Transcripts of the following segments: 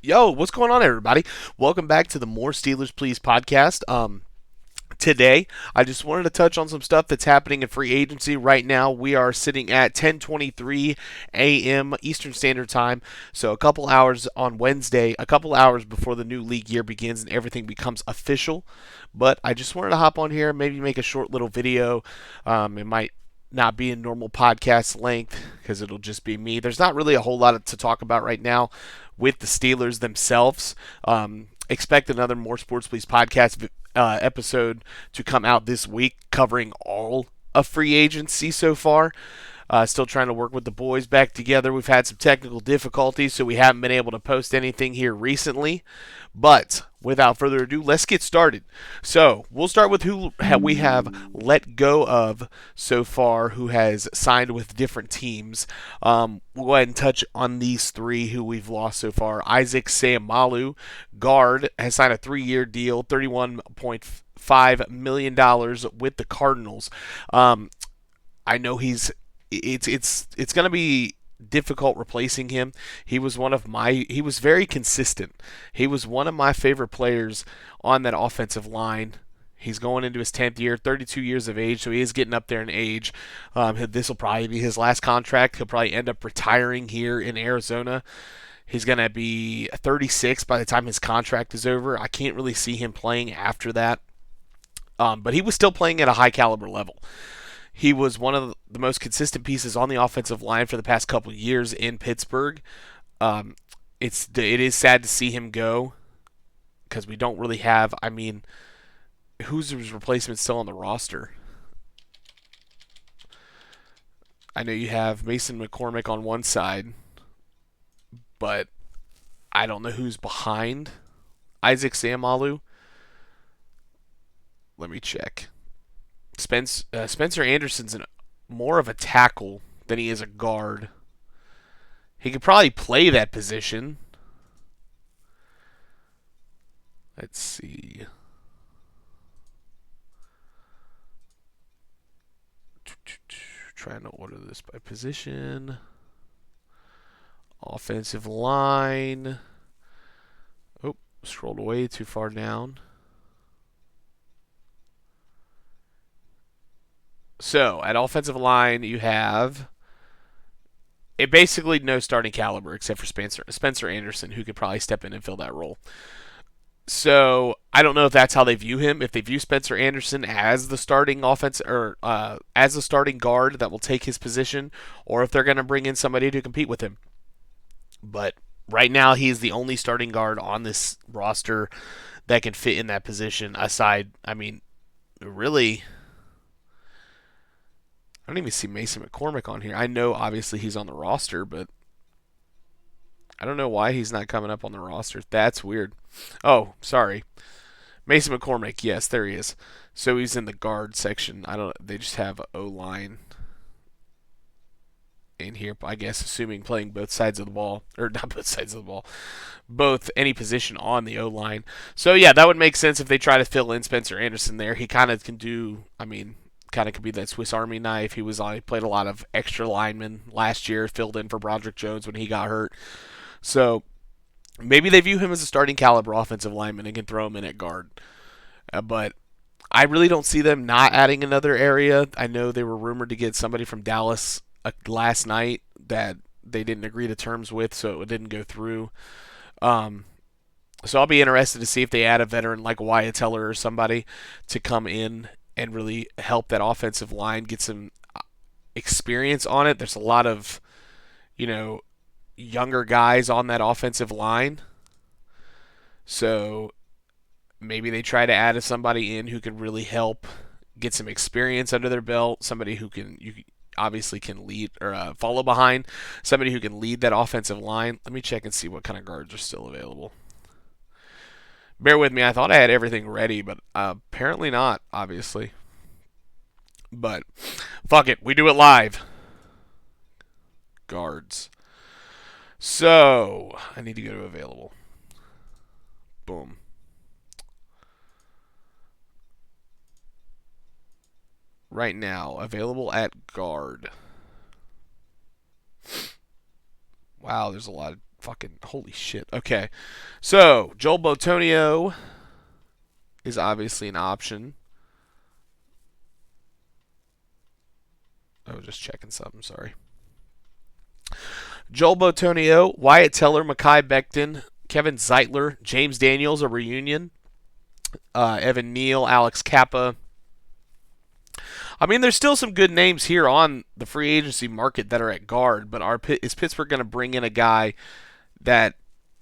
Yo, what's going on, everybody? Welcome back to the More Steelers Please podcast. Today, I just wanted to touch on some stuff that's happening in free agency right now. We are sitting at 10:23 a.m. Eastern Standard Time, so a couple hours on Wednesday, a couple hours before the new league year begins and everything becomes official. But I just wanted to hop on here, maybe make a short little video. It might not be in normal podcast length because it'll just be me. There's not really a whole lot to talk about right now with the Steelers themselves. Expect another More Sports Please podcast episode to come out this week covering all of free agency so far. Still trying to work with the boys back together. We've had some technical difficulties, so we haven't been able to post anything here recently. But without further ado, let's get started. So we'll start with who we have let go of so far, who has signed with different teams. We'll go ahead and touch on these three who we've lost so far. Isaac Seumalo, guard, has signed a 3-year deal, $31.5 million with the Cardinals. I know it's going to be difficult replacing him. He was very consistent. He was one of my favorite players on that offensive line. He's going into his 10th year, 32 years of age, so he is getting up there in age. This will probably be his last contract. He'll probably end up retiring here in Arizona. He's going to be 36 by the time his contract is over. I can't really see him playing after that. But he was still playing at a high caliber level. He was one of the most consistent pieces on the offensive line for the past couple of years in Pittsburgh. It is sad to see him go because we don't really have. I mean, who's his replacement still on the roster? I know you have Mason McCormick on one side, but I don't know who's behind Isaac Seumalo. Let me check. Spencer Anderson's more of a tackle than he is a guard. He could probably play that position. Let's see. Trying to order this by position. Offensive line. Oh, scrolled way too far down. So, at offensive line, you have basically no starting caliber except for Spencer Anderson, who could probably step in and fill that role. So, I don't know if that's how they view him. If they view Spencer Anderson as the starting offense or as the starting guard that will take his position, or if they're going to bring in somebody to compete with him. But right now, he's the only starting guard on this roster that can fit in that position. Really, I don't even see Mason McCormick on here. I know obviously he's on the roster, but I don't know why he's not coming up on the roster. That's weird. Oh, sorry. Mason McCormick, yes, there he is. So he's in the guard section. They just have O-line in here, I guess, assuming playing both sides of the ball, or not both sides of the ball, both any position on the O-line. So yeah, that would make sense if they try to fill in Spencer Anderson there. He kind of can do, kind of could be that Swiss Army knife. He played a lot of extra linemen last year, filled in for Broderick Jones when he got hurt. So maybe they view him as a starting caliber offensive lineman and can throw him in at guard. But I really don't see them not adding another area. I know they were rumored to get somebody from Dallas last night that they didn't agree to terms with, so it didn't go through. So I'll be interested to see if they add a veteran like Wyatt Teller or somebody to come in and really help that offensive line get some experience on it. There's a lot of, younger guys on that offensive line. So maybe they try to add somebody in who can really help get some experience under their belt, somebody who obviously can lead or follow behind, somebody who can lead that offensive line. Let me check and see what kind of guards are still available. Bear with me. I thought I had everything ready, but apparently not, obviously. But fuck it. We do it live. Guards. So, I need to go to available. Boom. Right now, available at guard. Wow, there's a lot of Fucking holy shit. Okay. So, Joel Botonio is obviously an option. I was just checking something, sorry. Joel Botonio, Wyatt Teller, Mekhi Becton, Kevin Zeitler, James Daniels, a reunion, Evan Neal, Alex Kappa. I mean, there's still some good names here on the free agency market that are at guard, but is Pittsburgh going to bring in a guy that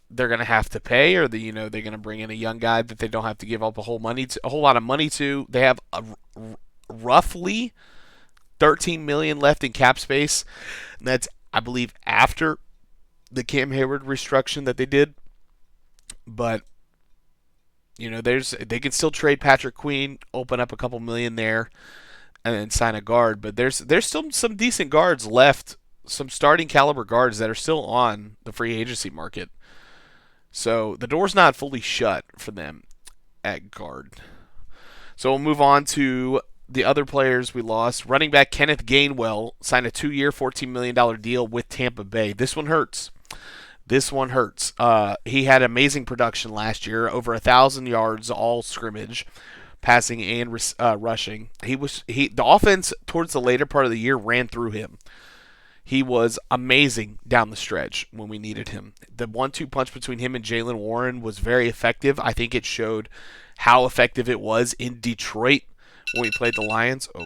they're going to have to pay, or they're going to bring in a young guy that they don't have to give up a whole lot of money to? They have roughly $13 million left in cap space, and that's, I believe, after the Cam Hayward restructuring that they did. But they can still trade Patrick Queen, open up a couple million there, and then sign a guard. But there's still some decent guards left, some starting caliber guards that are still on the free agency market. So the door's not fully shut for them at guard. So we'll move on to the other players we lost. Running back Kenneth Gainwell signed a 2-year, $14 million deal with Tampa Bay. This one hurts. He had amazing production last year, over 1,000 yards, all scrimmage, passing and rushing. The offense towards the later part of the year ran through him. He was amazing down the stretch when we needed him. The 1-2 punch between him and Jaylen Warren was very effective. I think it showed how effective it was in Detroit when we played the Lions. Oh,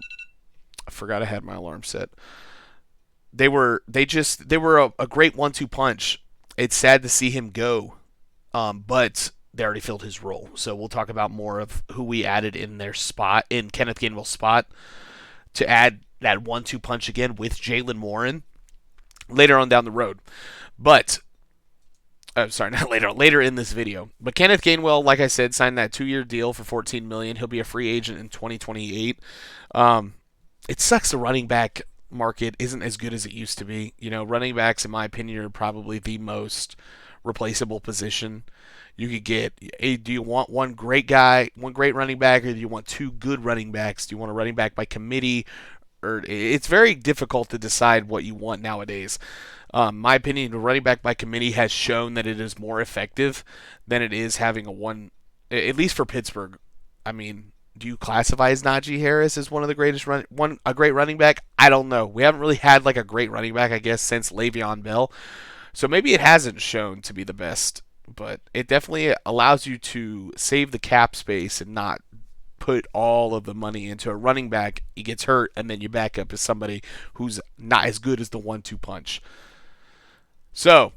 I forgot I had my alarm set. They were a great 1-2 punch. It's sad to see him go, but they already filled his role. So we'll talk about more of who we added in their spot, in Kenneth Gainwell's spot, to add that 1-2 punch again with Jaylen Warren later on down the road. But not later in this video. But Kenneth Gainwell, like I said, signed that 2-year deal for $14 million. He'll be a free agent in 2028. It sucks the running back market isn't as good as it used to be. Running backs, in my opinion, are probably the most replaceable position you could get. Hey, do you want one great running back, or do you want two good running backs? Do you want a running back by committee? Or it's very difficult to decide what you want nowadays. My opinion, a running back by committee has shown that it is more effective than it is having at least for Pittsburgh. I mean, do you classify as Najee Harris as one of the greatest a great running back? I don't know. We haven't really had like a great running back, I guess, since Le'Veon Bell. So maybe it hasn't shown to be the best, but it definitely allows you to save the cap space and not put all of the money into a running back. He gets hurt, and then you back up as somebody who's not as good as the 1-2 punch. So,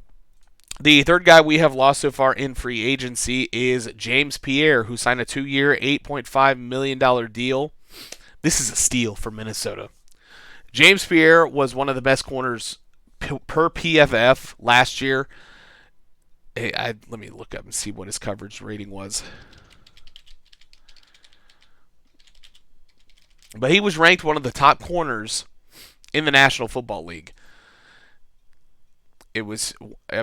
the third guy we have lost so far in free agency is James Pierre, who signed a 2-year, $8.5 million deal. This is a steal for Minnesota. James Pierre was one of the best corners per PFF last year. Let me look up and see what his coverage rating was. But he was ranked one of the top corners in the National Football League. It was, I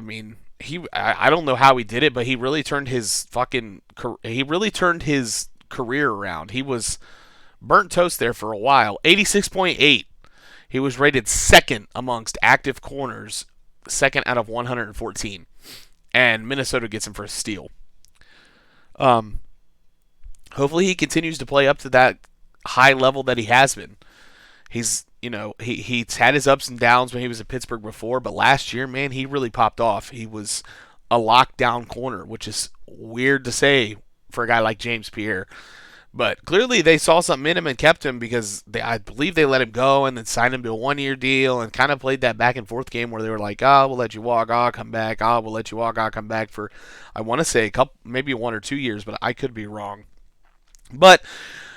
don't know how he did it, but he really turned his career around. He was burnt toast there for a while. 86.8. He was rated second amongst active corners, second out of 114. And Minnesota gets him for a steal. Hopefully he continues to play up to that high level that he has been. He's had his ups and downs when he was at Pittsburgh before, but last year, man, he really popped off. He was a lockdown corner, which is weird to say for a guy like James Pierre. But clearly they saw something in him and kept him, because I believe they let him go and then signed him to a 1-year deal and kind of played that back and forth game where they were like, we'll let you walk, come back, we'll let you walk, come back for, I want to say maybe 1 or 2 years, but I could be wrong. But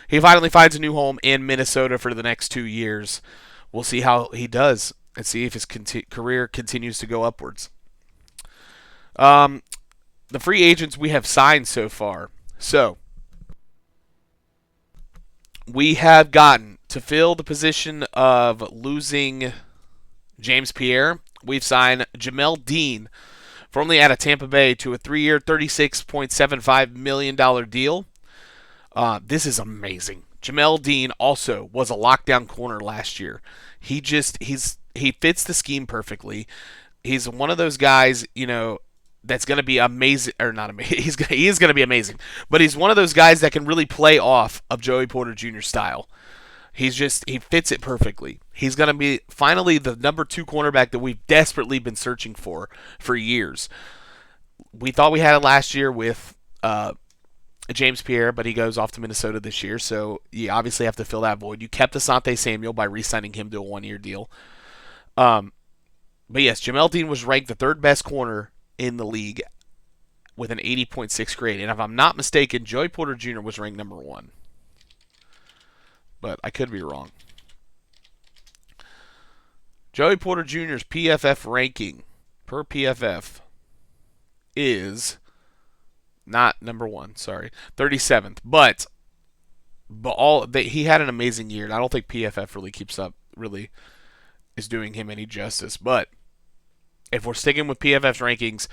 he finally finds a new home in Minnesota for the next 2 years. We'll see how he does and see if his career continues to go upwards. The free agents we have signed so far. So, we have gotten to fill the position of losing James Pierre. We've signed Jamel Dean, formerly out of Tampa Bay, to a 3-year, $36.75 million deal. This is amazing. Jamel Dean also was a lockdown corner last year. He fits the scheme perfectly. He's one of those guys, that's going to be amazing, or not amazing. He is going to be amazing, but he's one of those guys that can really play off of Joey Porter Jr.'s style. He fits it perfectly. He's going to be finally the number 2 cornerback that we've desperately been searching for years. We thought we had it last year with James Pierre, but he goes off to Minnesota this year, so you obviously have to fill that void. You kept Asante Samuel by re-signing him to a 1-year deal. But yes, Jamel Dean was ranked the 3rd best corner in the league with an 80.6 grade, and if I'm not mistaken, Joey Porter Jr. was ranked number 1. But I could be wrong. Joey Porter Jr.'s PFF ranking per PFF is not number 1, sorry, 37th. But he had an amazing year, and I don't think PFF really is doing him any justice. But if we're sticking with PFF's rankings,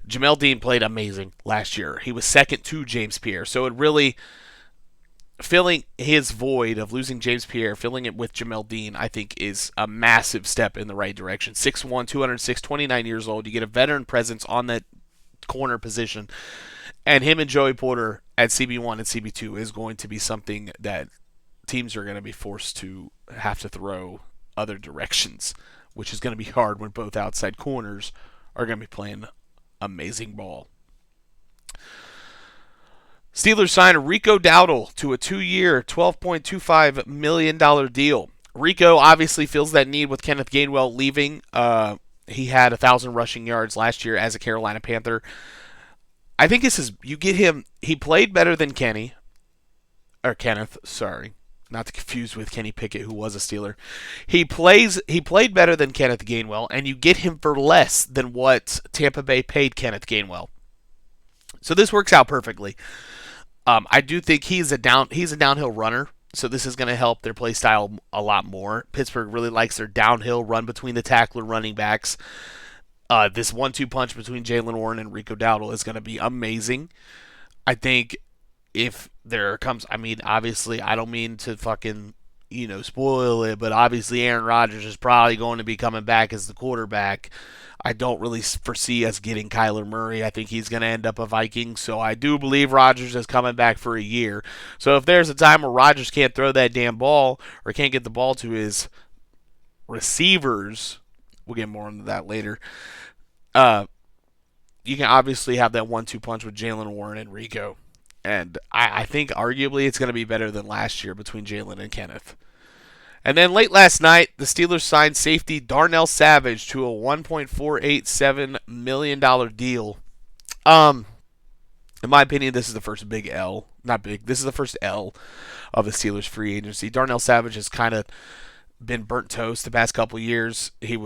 Jamel Dean played amazing last year. He was second to James Pierre, so it really filling his void of losing James Pierre, filling it with Jamel Dean, I think is a massive step in the right direction. 6'1", 206, 29 years old. You get a veteran presence on that corner position. And him and Joey Porter at CB1 and CB2 is going to be something that teams are going to be forced to have to throw other directions, which is going to be hard when both outside corners are going to be playing amazing ball. Steelers signed Rico Dowdle to a 2-year, $12.25 million deal. Rico obviously fills that need with Kenneth Gainwell leaving. He had 1,000 rushing yards last year as a Carolina Panther. I think you get him, he played better than Kenneth, sorry. Not to confuse with Kenny Pickett, who was a Steeler. He played better than Kenneth Gainwell, and you get him for less than what Tampa Bay paid Kenneth Gainwell. So this works out perfectly. I do think he's a downhill runner, so this is going to help their play style a lot more. Pittsburgh really likes their downhill run between the tackler running backs. This 1-2 punch between Jaylen Warren and Rico Dowdle is going to be amazing. I think if there comes, obviously, I don't mean to fucking, spoil it, but obviously Aaron Rodgers is probably going to be coming back as the quarterback. I don't really foresee us getting Kyler Murray. I think he's going to end up a Viking, so I do believe Rodgers is coming back for a year. So if there's a time where Rodgers can't throw that damn ball or can't get the ball to his receivers, we'll get more into that later, you can obviously have that 1-2 punch with Jaylen Warren and Rico. And I think arguably it's going to be better than last year between Jaylen and Kenneth. And then late last night, the Steelers signed safety Darnell Savage to a $1.487 million deal. In my opinion, this is the first big L. Not big. This is the first L of the Steelers free agency. Darnell Savage has kind of been burnt toast the past couple years. He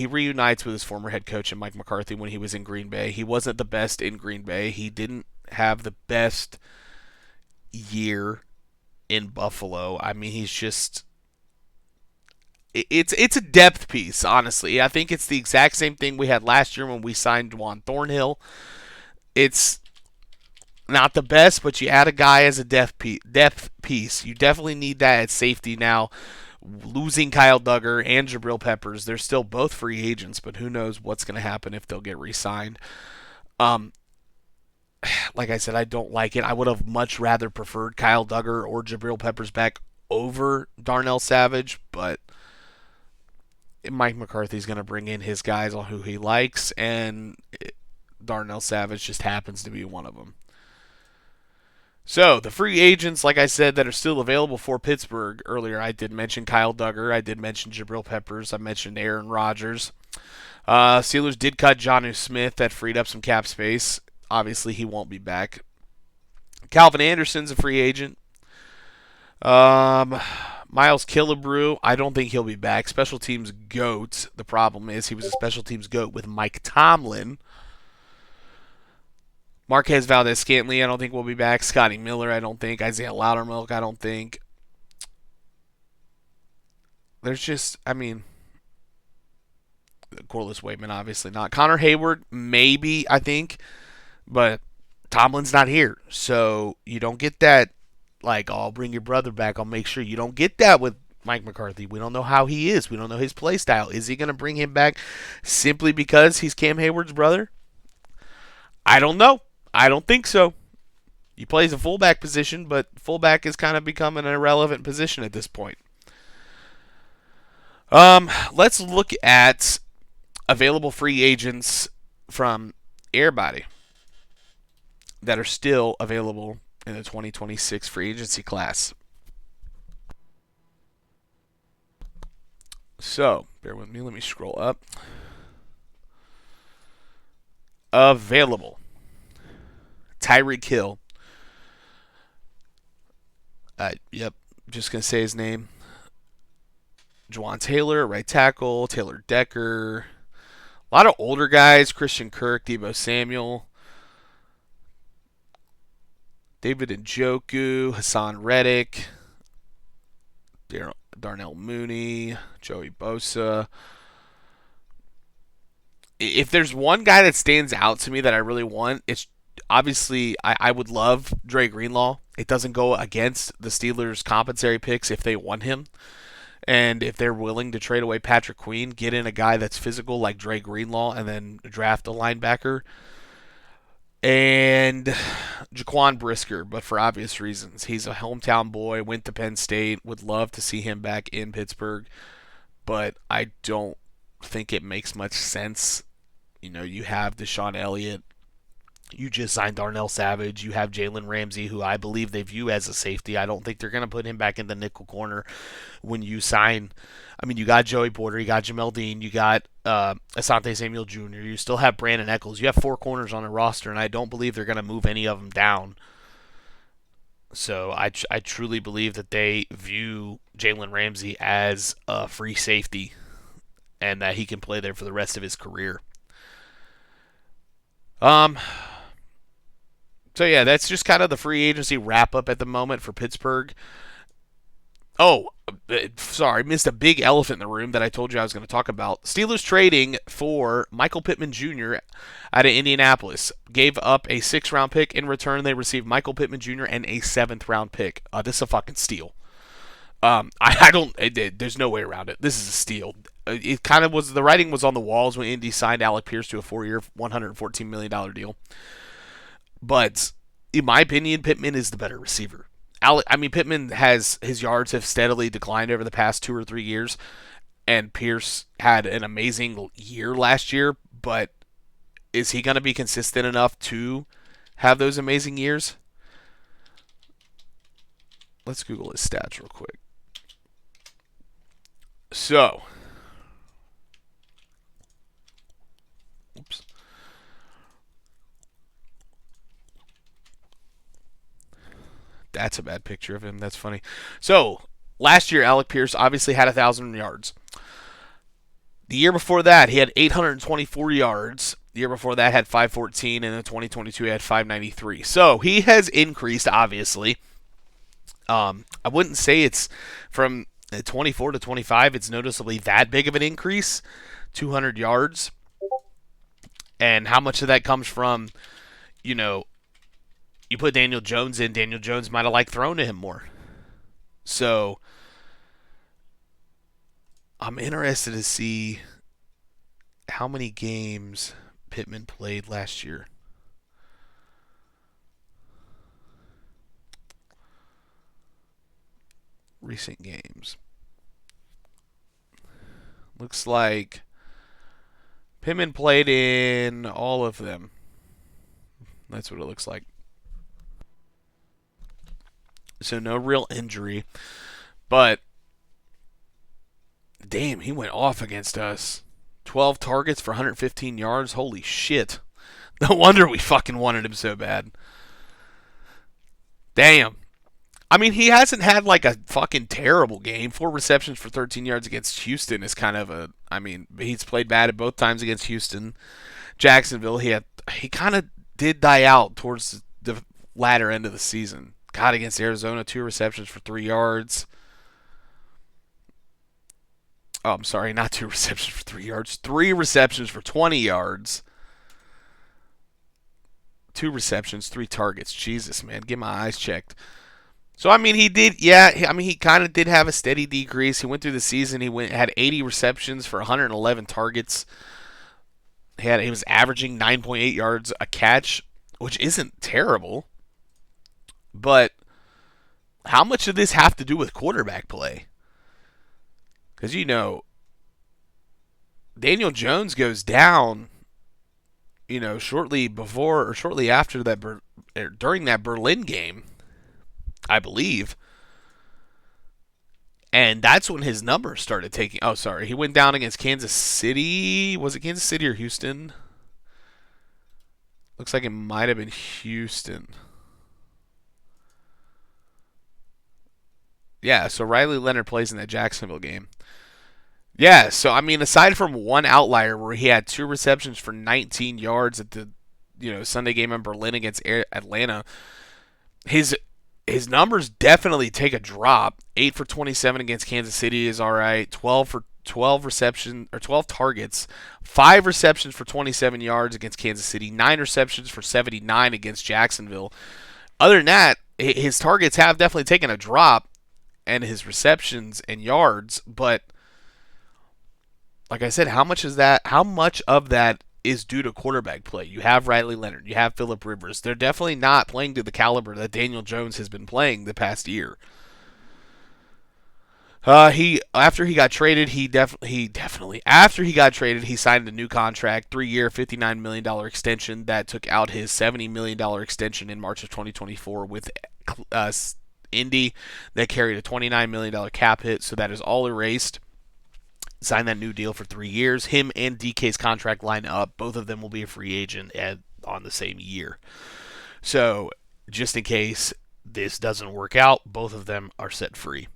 reunites with his former head coach and Mike McCarthy when he was in Green Bay. He wasn't the best in Green Bay. He didn't have the best year in Buffalo. He's just... It's a depth piece, honestly. I think it's the exact same thing we had last year when we signed Juan Thornhill. It's not the best, but you add a guy as a depth piece. You definitely need that at safety now. Losing Kyle Duggar and Jabril Peppers, they're still both free agents, but who knows what's going to happen if they'll get re-signed. Like I said, I don't like it. I would have much rather preferred Kyle Duggar or Jabril Peppers back over Darnell Savage, but Mike McCarthy's going to bring in his guys on who he likes, and Darnell Savage just happens to be one of them. So, the free agents, like I said, that are still available for Pittsburgh earlier, I did mention Kyle Duggar, I did mention Jabril Peppers, I mentioned Aaron Rodgers. Steelers did cut Jonnu Smith, that freed up some cap space. Obviously, he won't be back. Calvin Anderson's a free agent. Miles Killebrew, I don't think he'll be back. Special teams GOAT. The problem is he was a special teams GOAT with Mike Tomlin. Marquez Valdez-Scantling, I don't think will be back. Scotty Miller, I don't think. Isaiah Loudermilk, I don't think. There's just, Corliss Waitman, obviously not. Connor Hayward, maybe, I think. But Tomlin's not here. So you don't get that, like, oh, I'll bring your brother back. I'll make sure you don't get that with Mike McCarthy. We don't know how he is. We don't know his play style. Is he going to bring him back simply because he's Cam Hayward's brother? I don't know. I don't think so. He plays a fullback position, but fullback is kind of becoming an irrelevant position at this point. Let's look at available free agents from everybody that are still available in the 2026 free agency class. So, bear with me. Let me scroll up. Available. Tyreek Hill. Yep. Just going to say his name. Juwan Taylor, right tackle. Taylor Decker. A lot of older guys. Christian Kirk, Deebo Samuel. David Njoku. Hassan Reddick. Darnell Mooney. Joey Bosa. If there's one guy that stands out to me that I really want, it's obviously I would love Dre Greenlaw. It doesn't go against the Steelers' compensatory picks if they want him. And if they're willing to trade away Patrick Queen, get in a guy that's physical like Dre Greenlaw, and then draft a linebacker. And Jaquan Brisker, but for obvious reasons. He's a hometown boy, went to Penn State, would love to see him back in Pittsburgh, but I don't think it makes much sense. You have Deshaun Elliott. You just signed Darnell Savage. You have Jalen Ramsey, who I believe they view as a safety. I don't think they're going to put him back in the nickel corner when you sign. I mean, you got Joey Porter, you got Jamel Dean, you got Asante Samuel Jr., you still have Brandon Eccles. You have 4 corners on the roster, and I don't believe they're going to move any of them down. So I truly believe that they view Jalen Ramsey as a free safety and that he can play there for the rest of his career. So yeah, that's just kind of the free agency wrap up at the moment for Pittsburgh. Oh, sorry, missed a big elephant in the room that I told you I was going to talk about. Steelers trading for Michael Pittman Jr. out of Indianapolis. Gave up a 6th-round pick. In return, they received Michael Pittman Jr. and a 7th-round pick. This is a fucking steal. There's no way around it. This is a steal. It kind of was, the writing was on the walls when Indy signed Alec Pierce to a 4-year, $114 million deal. But in my opinion, Pittman is the better receiver. Pittman his yards have steadily declined over the past 2 or 3 years, and Pierce had an amazing year last year, but is he going to be consistent enough to have those amazing years? Let's Google his stats real quick. So, oops. That's a bad picture of him. That's funny. So, last year, Alec Pierce obviously had 1,000 yards. The year before that, he had 824 yards. The year before that, had 514, and in 2022, he had 593. So, he has increased, obviously. I wouldn't say it's from 24 to 25. It's noticeably that big of an increase, 200 yards. And how much of that comes from, you put Daniel Jones in, Daniel Jones might have thrown to him more. So, I'm interested to see how many games Pittman played last year. Recent games. Looks like Pittman played in all of them. That's what it looks like. So no real injury. But, damn, he went off against us. 12 targets for 115 yards. Holy shit. No wonder we fucking wanted him so bad. Damn. He hasn't had a fucking terrible game. 4 receptions for 13 yards against Houston is kind of he's played bad at both times against Houston. Jacksonville, he kind of did die out towards the latter end of the season. God, against Arizona, 2 receptions for 3 yards. Oh, I'm sorry, not 2 receptions for 3 yards. 3 receptions for 20 yards. 2 receptions, 3 targets. Jesus, man, get my eyes checked. So I mean, he did. Yeah, I mean, he kind of did have a steady decrease. He went through the season. Had 80 receptions for 111 targets. He was averaging 9.8 yards a catch, which isn't terrible. But how much of this have to do with quarterback play? Because Daniel Jones goes down. Shortly before or shortly after that, during that Berlin game, I believe. And that's when his numbers started taking. Oh, sorry. He went down against Kansas City. Was it Kansas City or Houston? Looks like it might have been Houston. Yeah, so Riley Leonard plays in that Jacksonville game. Yeah, so I mean, aside from one outlier where he had 2 receptions for 19 yards at the Sunday game in Berlin against Atlanta, his his numbers definitely take a drop. 8 for 27 against Kansas City is all right. 12 reception or 12 targets, 5 receptions for 27 yards against Kansas City, 9 receptions for 79 against Jacksonville. Other than that, his targets have definitely taken a drop, and his receptions and yards. But like I said, how much is that? How much of that is due to quarterback play? You have Riley Leonard, you have Phillip Rivers. They're definitely not playing to the caliber that Daniel Jones has been playing the past year. After he got traded, he definitely after he got traded, he signed a new contract, 3-year, $59 million extension that took out his $70 million extension in March of 2024 with Indy that carried a $29 million cap hit, so that is all erased. Signed that new deal for 3 years. Him and DK's contract line up. Both of them will be a free agent on the same year. So just in case this doesn't work out, both of them are set free.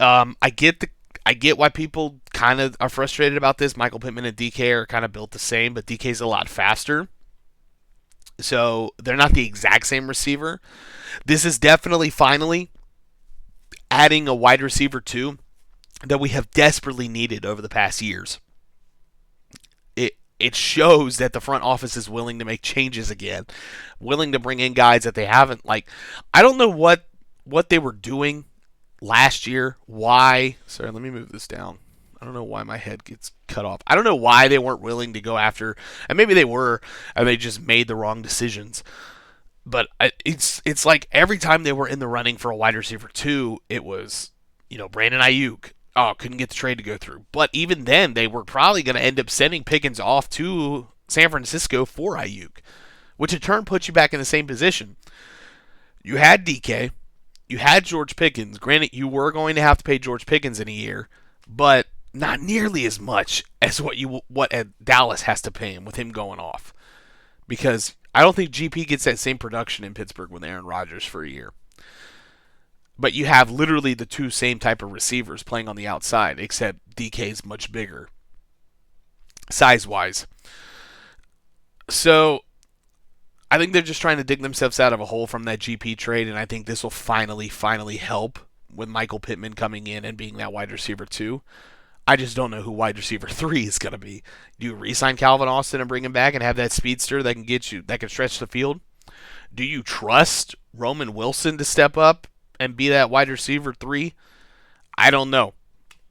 I get why people kind of are frustrated about this. Michael Pittman and DK are kind of built the same, but DK's a lot faster. So they're not the exact same receiver. This is definitely finally adding a wide receiver too that we have desperately needed over the past years. It shows that the front office is willing to make changes again, willing to bring in guys that they haven't I don't know what they were doing last year. Why? Sorry, let me move this down. I don't know why my head gets cut off. I don't know why they weren't willing to go after, and maybe they were, and they just made the wrong decisions. But it's like every time they were in the running for a wide receiver too, it was Brandon Ayuk. Oh, couldn't get the trade to go through. But even then, they were probably going to end up sending Pickens off to San Francisco for Ayuk, which in turn puts you back in the same position. You had DK, you had George Pickens. Granted, you were going to have to pay George Pickens in a year, but not nearly as much as what Dallas has to pay him with him going off. Because I don't think GP gets that same production in Pittsburgh with Aaron Rodgers for a year. But you have literally the two same type of receivers playing on the outside, except DK's much bigger, size-wise. So I think they're just trying to dig themselves out of a hole from that GP trade, and I think this will finally help with Michael Pittman coming in and being that wide receiver 2. I just don't know who wide receiver 3 is going to be. Do you re-sign Calvin Austin and bring him back and have that speedster that can stretch the field? Do you trust Roman Wilson to step up and be that wide receiver 3? I don't know.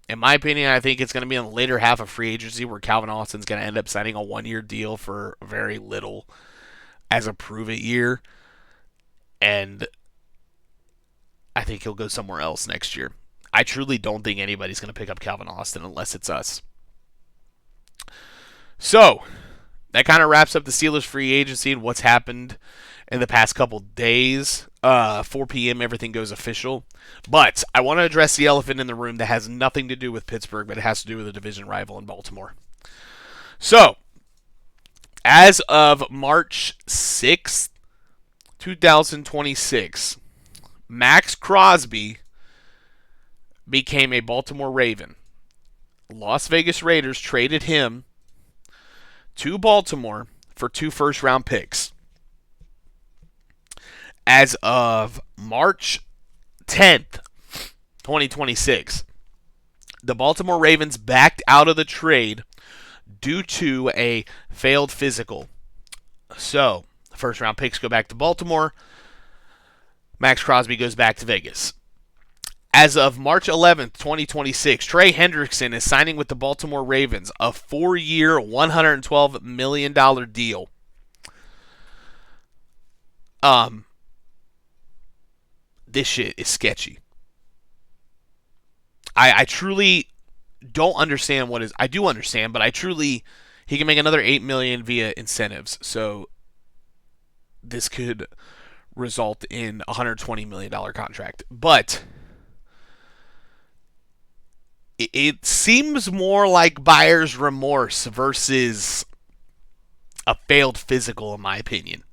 In my opinion, I think it's going to be in the later half of free agency where Calvin Austin's going to end up signing a 1-year deal for very little as a prove-it year. And I think he'll go somewhere else next year. I truly don't think anybody's going to pick up Calvin Austin unless it's us. So, that kind of wraps up the Steelers free agency and what's happened in the past couple days. 4 p.m., everything goes official. But I want to address the elephant in the room that has nothing to do with Pittsburgh, but it has to do with a division rival in Baltimore. So, as of March 6th, 2026, Maxx Crosby became a Baltimore Raven. Las Vegas Raiders traded him to Baltimore for 2 first-round picks. As of March 10th, 2026, the Baltimore Ravens backed out of the trade due to a failed physical. So, the first-round picks go back to Baltimore. Maxx Crosby goes back to Vegas. As of March 11th, 2026, Trey Hendrickson is signing with the Baltimore Ravens, a 4-year, $112 million deal. This shit is sketchy. I truly don't understand what is. I do understand, but he can make another $8 million via incentives. So this could result in a $120 million contract. But it seems more like buyer's remorse versus a failed physical, in my opinion.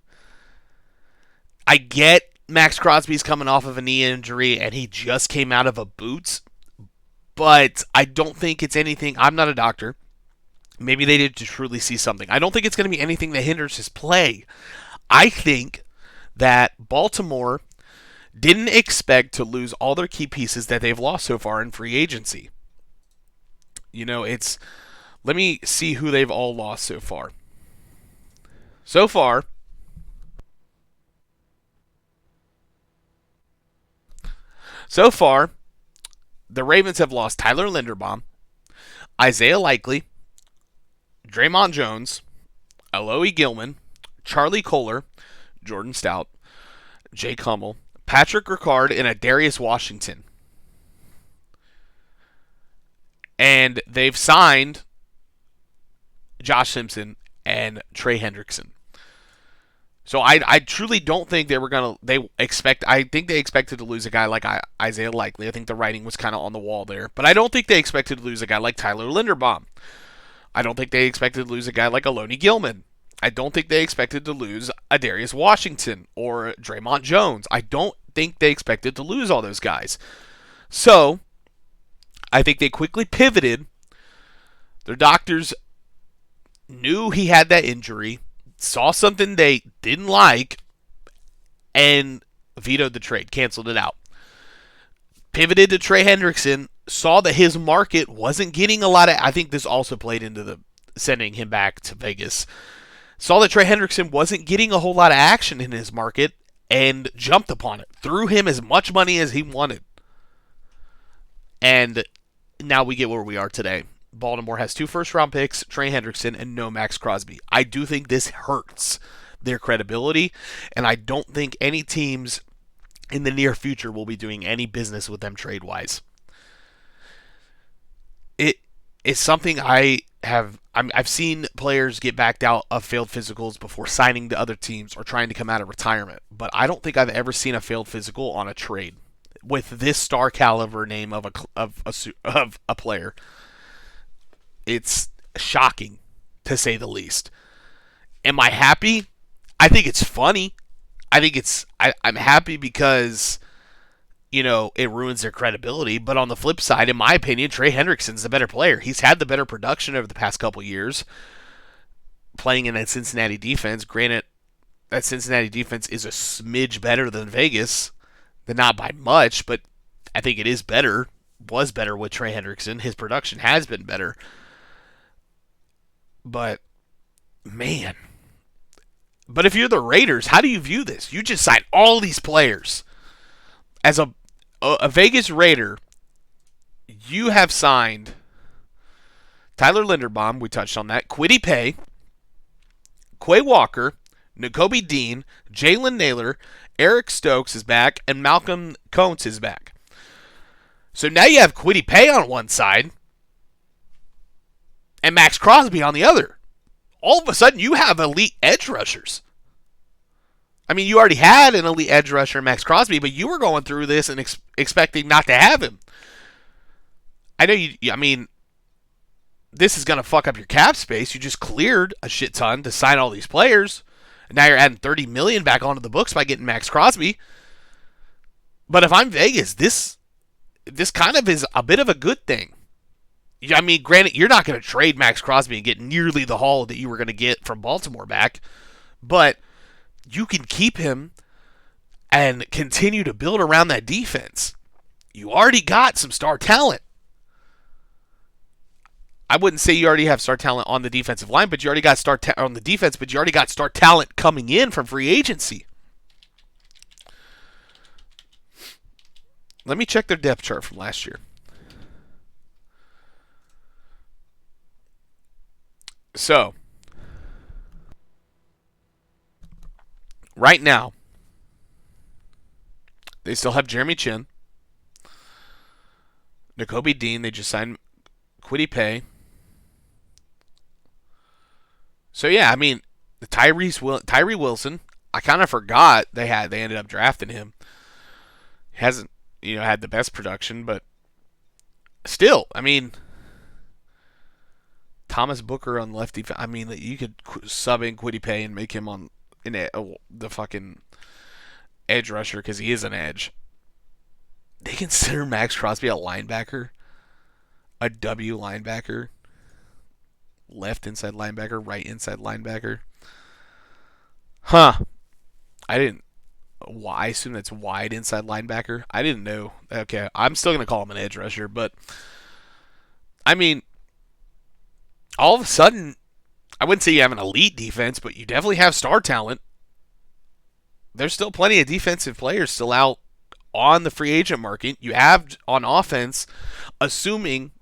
I get Maxx Crosby's coming off of a knee injury and he just came out of a boots, but I don't think it's anything. I'm not a doctor. Maybe they did to truly see something. I don't think it's going to be anything that hinders his play. I think that Baltimore didn't expect to lose all their key pieces that they've lost so far in free agency. You know, let me see who they've all lost so far. So far, the Ravens have lost Tyler Linderbaum, Isaiah Likely, Draymond Jones, Aloe Gilman, Charlie Kohler, Jordan Stout, Jake Hummel, Patrick Ricard, and a Darius Washington. And they've signed Josh Simpson and Trey Hendrickson. So I truly don't think I think they expected to lose a guy like Isaiah Likely. I think the writing was kind of on the wall there. But I don't think they expected to lose a guy like Tyler Linderbaum. I don't think they expected to lose a guy like Aloni Gilman. I don't think they expected to lose a Darius Washington or Draymond Jones. I don't think they expected to lose all those guys. So I think they quickly pivoted. Their doctors knew he had that injury, saw something they didn't like, and vetoed the trade, canceled it out. Pivoted to Trey Hendrickson, saw that his market wasn't getting a lot of. I think this also played into the sending him back to Vegas. Saw that Trey Hendrickson wasn't getting a whole lot of action in his market and jumped upon it. Threw him as much money as he wanted. And now we get where we are today. Baltimore has 2 first-round picks, Trey Hendrickson, and no Maxx Crosby. I do think this hurts their credibility, and I don't think any teams in the near future will be doing any business with them trade-wise. It is something I've seen players get backed out of failed physicals before signing to other teams or trying to come out of retirement, but I don't think I've ever seen a failed physical on a trade with this star caliber name of a player. It's shocking, to say the least. Am I happy? I think it's funny. I'm happy because, it ruins their credibility. But on the flip side, in my opinion, Trey Hendrickson's the better player. He's had the better production over the past couple years playing in that Cincinnati defense. Granted, that Cincinnati defense is a smidge better than Vegas. They're not by much, but I think it is better. Was better with Trey Hendrickson. His production has been better. But, man. But if you're the Raiders, how do you view this? You just signed all these players. As a Vegas Raider, you have signed Tyler Linderbaum, we touched on that, Kwity Paye, Quay Walker, Nakobe Dean, Jalen Naylor, Eric Stokes is back, and Malcolm Coates is back. So now you have Kwity Paye on one side and Maxx Crosby on the other. All of a sudden, you have elite edge rushers. I mean, you already had an elite edge rusher, Maxx Crosby, but you were going through this and expecting not to have him. I know this is going to fuck up your cap space. You just cleared a shit ton to sign all these players. And now you're adding $30 million back onto the books by getting Maxx Crosby. But if I'm Vegas, this kind of is a bit of a good thing. I mean, granted, you're not going to trade Maxx Crosby and get nearly the haul that you were going to get from Baltimore back, but you can keep him and continue to build around that defense. You already got some star talent. I wouldn't say you already have star talent on the defensive line, but you already got on the defense, but you already got star talent coming in from free agency. Let me check their depth chart from last year. So, right now, they still have Jeremy Chin, Nakobe Dean. They just signed Kwity Paye. So yeah, I mean, Tyree Wilson. I kind of forgot they ended up drafting him. He hasn't had the best production, but still, I mean, Thomas Booker on left defense. I mean, you could sub in Kwity Paye and make him on the fucking edge rusher because he is an edge. They consider Maxx Crosby a linebacker, a W linebacker, left inside linebacker, right inside linebacker. Huh. I didn't. I assume that's wide inside linebacker. I didn't know. Okay, I'm still gonna call him an edge rusher, but I mean, all of a sudden, I wouldn't say you have an elite defense, but you definitely have star talent. There's still plenty of defensive players still out on the free agent market. You have on offense, assuming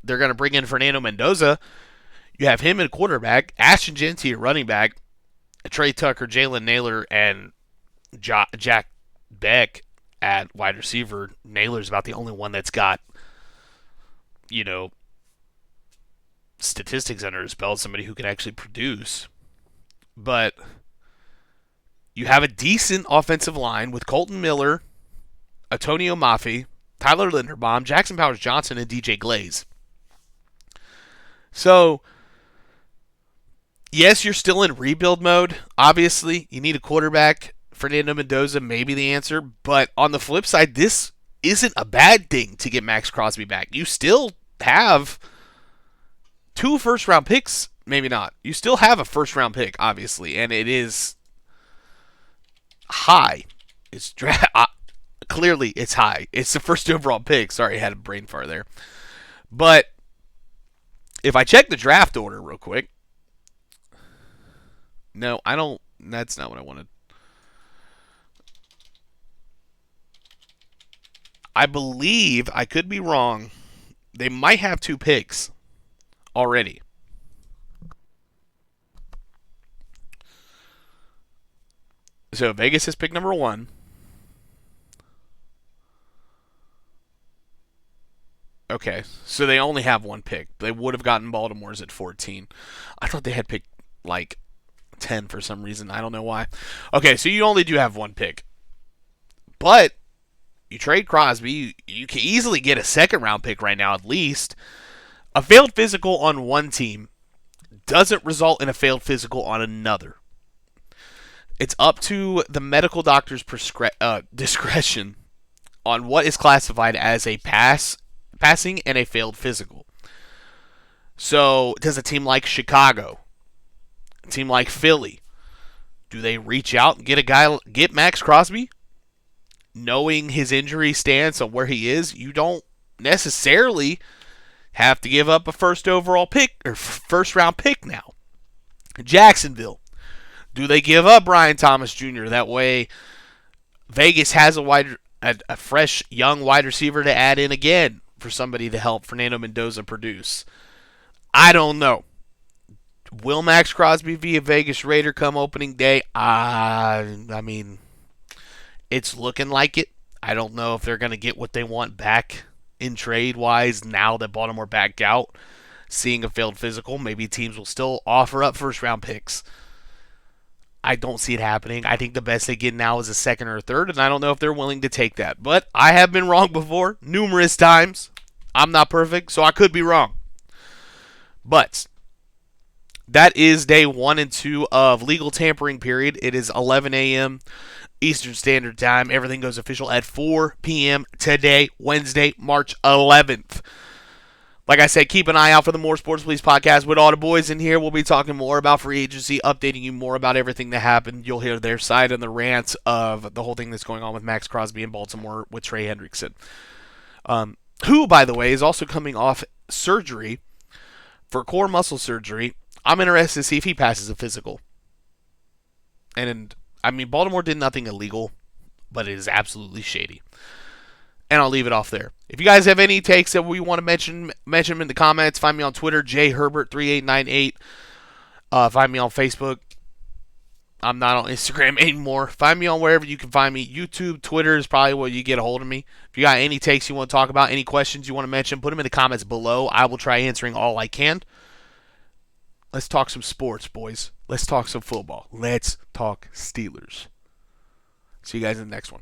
they're going to bring in Fernando Mendoza, you have him at quarterback, Ashton Genty at running back, Trey Tucker, Jalen Naylor, and Jack Beck at wide receiver. Naylor's about the only one that's got, statistics under his belt, somebody who can actually produce. But you have a decent offensive line with Colton Miller, Antonio Maffei, Tyler Linderbaum, Jackson Powers Johnson, and DJ Glaze. So, yes, you're still in rebuild mode. Obviously, you need a quarterback. Fernando Mendoza may be the answer. But on the flip side, this isn't a bad thing to get Maxx Crosby back. You still have 2 first-round picks. Maybe not. You still have a first-round pick, obviously, and it is high. It's clearly it's high. It's the first overall pick. Sorry, I had a brain fart there. But if I check the draft order real quick, no, I don't. That's not what I wanted. I believe, I could be wrong, they might have 2 picks already. So Vegas is pick number 1. Okay, so they only have 1 pick. They would have gotten Baltimore's at 14. I thought they had picked like 10 for some reason. I don't know why. Okay, so you only do have 1 pick. But you trade Crosby, you can easily get a second-round pick right now at least. A failed physical on one team doesn't result in a failed physical on another. It's up to the medical doctor's discretion on what is classified as a passing and a failed physical. So, does a team like Chicago, a team like Philly, do they reach out and get Maxx Crosby? Knowing his injury stance on where he is, you don't necessarily have to give up a first overall pick or first round pick now. Jacksonville, do they give up Brian Thomas Jr.? That way, Vegas has a fresh young wide receiver to add in again for somebody to help Fernando Mendoza produce. I don't know. Will Maxx Crosby be a Vegas Raider come opening day? I mean, it's looking like it. I don't know if they're going to get what they want back in trade-wise now that Baltimore backed out. Seeing a failed physical, maybe teams will still offer up first-round picks. I don't see it happening. I think the best they get now is a second or a third, and I don't know if they're willing to take that. But I have been wrong before, numerous times. I'm not perfect, so I could be wrong. But that is day 1 and 2 of legal tampering period. It is 11 a.m. Eastern Standard Time. Everything goes official at 4 p.m. today, Wednesday, March 11th. Like I said, keep an eye out for the More Sports Please podcast with all the boys in here. We'll be talking more about free agency, updating you more about everything that happened. You'll hear their side on the rants of the whole thing that's going on with Maxx Crosby in Baltimore with Trey Hendrickson. Who, by the way, is also coming off surgery for core muscle surgery. I'm interested to see if he passes a physical. And, I mean, Baltimore did nothing illegal, but it is absolutely shady. and I'll leave it off there. If you guys have any takes that we want to mention them in the comments. Find me on Twitter, jherbert3898. Find me on Facebook. I'm not on Instagram anymore. Find me on wherever you can find me. YouTube, Twitter is probably where you get a hold of me. If you got any takes you want to talk about, any questions you want to mention, put them in the comments below. I will try answering all I can. Let's talk some sports, boys. Let's talk some football. Let's talk Steelers. See you guys in the next one.